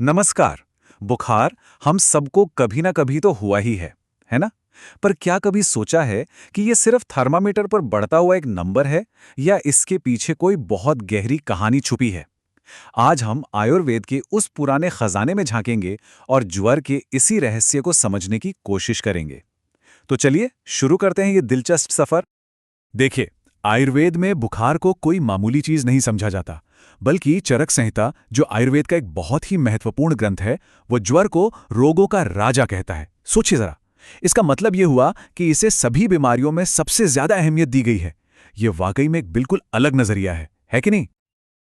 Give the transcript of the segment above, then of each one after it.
नमस्कार। बुखार हम सबको कभी ना कभी तो हुआ ही है ना? पर क्या कभी सोचा है कि ये सिर्फ थर्मामीटर पर बढ़ता हुआ एक नंबर है या इसके पीछे कोई बहुत गहरी कहानी छुपी है? आज हम आयुर्वेद के उस पुराने खजाने में झांकेंगे और ज्वर के इसी रहस्य को समझने की कोशिश करेंगे। तो चलिए शुरू करते हैं ये दिलचस्प सफर। देखिए, आयुर्वेद में बुखार को कोई मामूली चीज नहीं समझा जाता, बल्कि चरक संहिता, जो आयुर्वेद का एक बहुत ही महत्वपूर्ण ग्रंथ है, वो ज्वर को रोगों का राजा कहता है। सोचिए जरा, इसका मतलब ये हुआ कि इसे सभी बीमारियों में सबसे ज्यादा अहमियत दी गई है। ये वाकई में एक बिल्कुल अलग नजरिया है कि नहीं?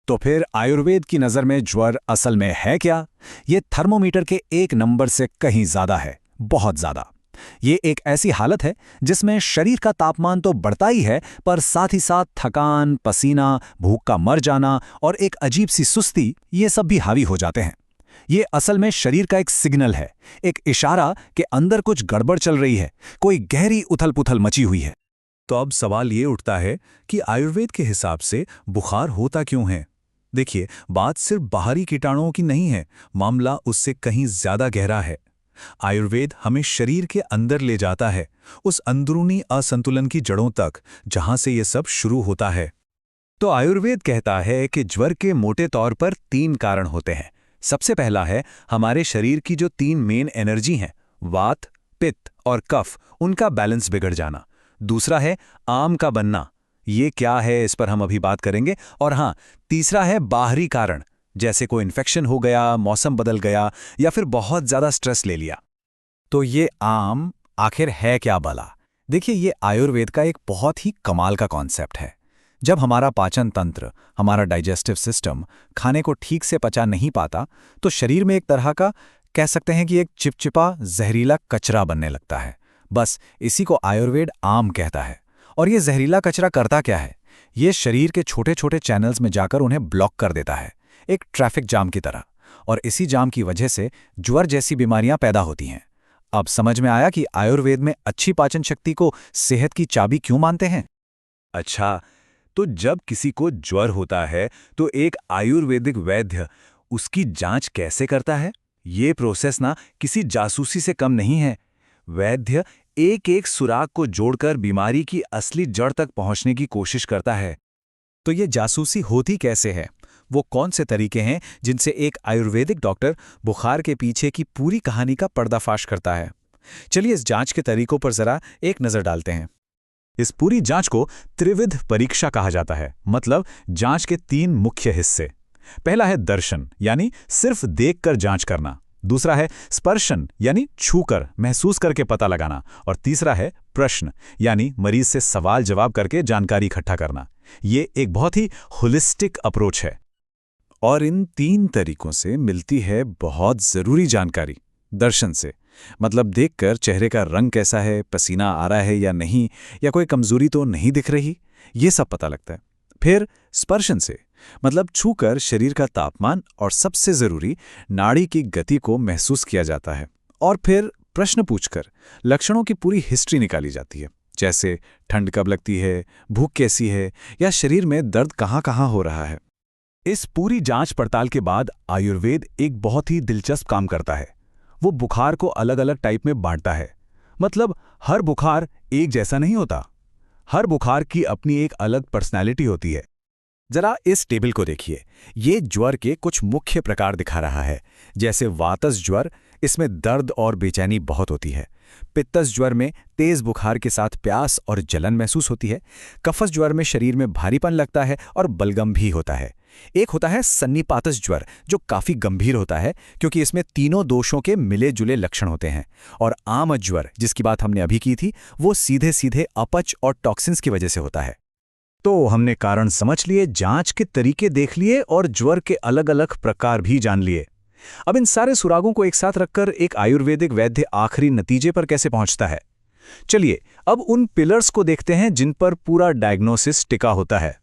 तो फिर आयुर्वेद की नज़र में ज्वर असल में है क्या? ये थर्मोमीटर के एक नंबर से कहीं ज़्यादा है, बहुत ज़्यादा। ये एक ऐसी हालत है जिसमें शरीर का तापमान तो बढ़ता ही है, पर साथ ही साथ थकान, पसीना, भूख का मर जाना और एक अजीब सी सुस्ती, ये सब भी हावी हो जाते हैं। ये असल में शरीर का एक सिग्नल है, एक इशारा कि अंदर कुछ गड़बड़ चल रही है, कोई गहरी उथल-पुथल मची हुई है। तो अब सवाल ये उठता है कि आयुर्वेद के हिसाब से बुखार होता क्यों है? देखिए, बात सिर्फ बाहरी कीटाणुओं की नहीं है, मामला उससे कहीं ज्यादा गहरा है। आयुर्वेद हमें शरीर के अंदर ले जाता है, उस अंदरूनी असंतुलन की जड़ों तक, जहां से ये सब शुरू होता है। तो आयुर्वेद कहता है कि ज्वर के मोटे तौर पर 3 कारण होते हैं। सबसे पहला है हमारे शरीर की जो 3 मेन एनर्जी हैं, वात, पित्त और कफ, उनका बैलेंस बिगड़ जाना। दूसरा है आम का बनना, ये क्या है इस पर हम अभी बात करेंगे। और हाँ, तीसरा है बाहरी कारण, जैसे कोई इन्फेक्शन हो गया, मौसम बदल गया या फिर बहुत ज्यादा स्ट्रेस ले लिया। तो ये आम आखिर है क्या भला? देखिए, ये आयुर्वेद का एक बहुत ही कमाल का कॉन्सेप्ट है। जब हमारा पाचन तंत्र, हमारा डाइजेस्टिव सिस्टम खाने को ठीक से पचा नहीं पाता, तो शरीर में एक तरह का, कह सकते हैं कि एक चिपचिपा जहरीला कचरा बनने लगता है। बस इसी को आयुर्वेद आम कहता है। और ये जहरीला कचरा करता क्या है? ये शरीर के छोटे छोटे चैनल्स में जाकर उन्हें ब्लॉक कर देता है, एक ट्रैफिक जाम की तरह। और इसी जाम की वजह से ज्वर जैसी बीमारियां पैदा होती हैं। अब समझ में आया कि आयुर्वेद में अच्छी पाचन शक्ति को सेहत की चाबी क्यों मानते हैं। अच्छा, तो जब किसी को ज्वर होता है तो एक आयुर्वेदिक वैद्य उसकी जांच कैसे करता है? ये प्रोसेस ना किसी जासूसी से कम नहीं है। वैद्य एक एक सुराग को जोड़कर बीमारी की असली जड़ तक पहुंचने की कोशिश करता है। तो ये जासूसी होती कैसे है? वो कौन से तरीके हैं जिनसे एक आयुर्वेदिक डॉक्टर बुखार के पीछे की पूरी कहानी का पर्दाफाश करता है? चलिए इस जांच के तरीकों पर जरा एक नजर डालते हैं। इस पूरी जांच को त्रिविध परीक्षा कहा जाता है, मतलब जांच के 3 मुख्य हिस्से। पहला है दर्शन, यानी सिर्फ देखकर जांच करना। दूसरा है स्पर्शन, यानी छूकर महसूस करके पता लगाना। और तीसरा है प्रश्न, यानी मरीज से सवाल जवाब करके जानकारी इकट्ठा करना। ये एक बहुत ही होलिस्टिक अप्रोच है। और इन 3 तरीकों से मिलती है बहुत जरूरी जानकारी। दर्शन से मतलब देखकर चेहरे का रंग कैसा है, पसीना आ रहा है या नहीं, या कोई कमजोरी तो नहीं दिख रही, ये सब पता लगता है। फिर स्पर्शन से मतलब छूकर शरीर का तापमान और सबसे जरूरी नाड़ी की गति को महसूस किया जाता है। और फिर प्रश्न पूछकर लक्षणों की पूरी हिस्ट्री निकाली जाती है, जैसे ठंड कब लगती है, भूख कैसी है, या शरीर में दर्द कहाँ कहाँ हो रहा है। इस पूरी जांच पड़ताल के बाद आयुर्वेद एक बहुत ही दिलचस्प काम करता है। वो बुखार को अलग अलग टाइप में बांटता है। मतलब हर बुखार एक जैसा नहीं होता, हर बुखार की अपनी एक अलग पर्सनैलिटी होती है। जरा इस टेबल को देखिए, ये ज्वर के कुछ मुख्य प्रकार दिखा रहा है। जैसे वातस ज्वर, इसमें दर्द और बेचैनी बहुत होती है। पित्तस ज्वर में तेज बुखार के साथ प्यास और जलन महसूस होती है। कफस ज्वर में शरीर में भारीपन लगता है और बलगम भी होता है। एक होता है सन्निपातस ज्वर, जो काफी गंभीर होता है क्योंकि इसमें तीनों दोषों के मिले जुले लक्षण होते हैं। और आम ज्वर, जिसकी बात हमने अभी की थी, वो सीधे सीधे अपच और टॉक्सिन्स की वजह से होता है। तो हमने कारण समझ लिए, जांच के तरीके देख लिए और ज्वर के अलग अलग प्रकार भी जान लिए। अब इन सारे सुरागों को एक साथ रखकर एक आयुर्वेदिक वैद्य आखिरी नतीजे पर कैसे पहुंचता है? चलिए अब उन पिलर्स को देखते हैं जिन पर पूरा डायग्नोसिस टिका होता है।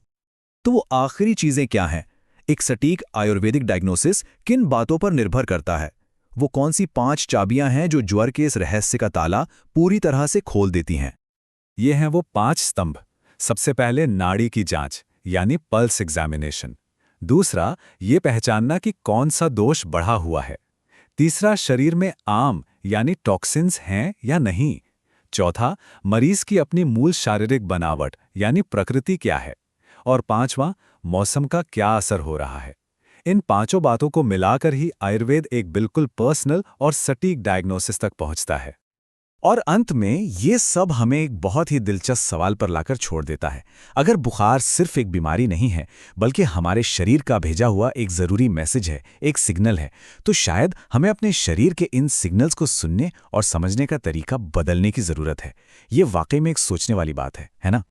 तो वो आखिरी चीजें क्या हैं? एक सटीक आयुर्वेदिक डायग्नोसिस किन बातों पर निर्भर करता है? वो कौन सी 5 चाबियां हैं जो ज्वर के इस रहस्य का ताला पूरी तरह से खोल देती हैं? ये हैं वो 5 स्तंभ। सबसे पहले नाड़ी की जांच, यानी पल्स एग्जामिनेशन। दूसरा, ये पहचानना कि कौन सा दोष बढ़ा हुआ है। तीसरा, शरीर में आम यानी टॉक्सिन्स हैं या नहीं। चौथा, मरीज की अपनी मूल शारीरिक बनावट यानी प्रकृति क्या है। और पांचवां, मौसम का क्या असर हो रहा है। इन पांचों बातों को मिलाकर ही आयुर्वेद एक बिल्कुल पर्सनल और सटीक डायग्नोसिस तक पहुंचता है। और अंत में ये सब हमें एक बहुत ही दिलचस्प सवाल पर लाकर छोड़ देता है। अगर बुखार सिर्फ एक बीमारी नहीं है, बल्कि हमारे शरीर का भेजा हुआ एक ज़रूरी मैसेज है, एक सिग्नल है, तो शायद हमें अपने शरीर के इन सिग्नल्स को सुनने और समझने का तरीका बदलने की ज़रूरत है। ये वाकई में एक सोचने वाली बात है ना?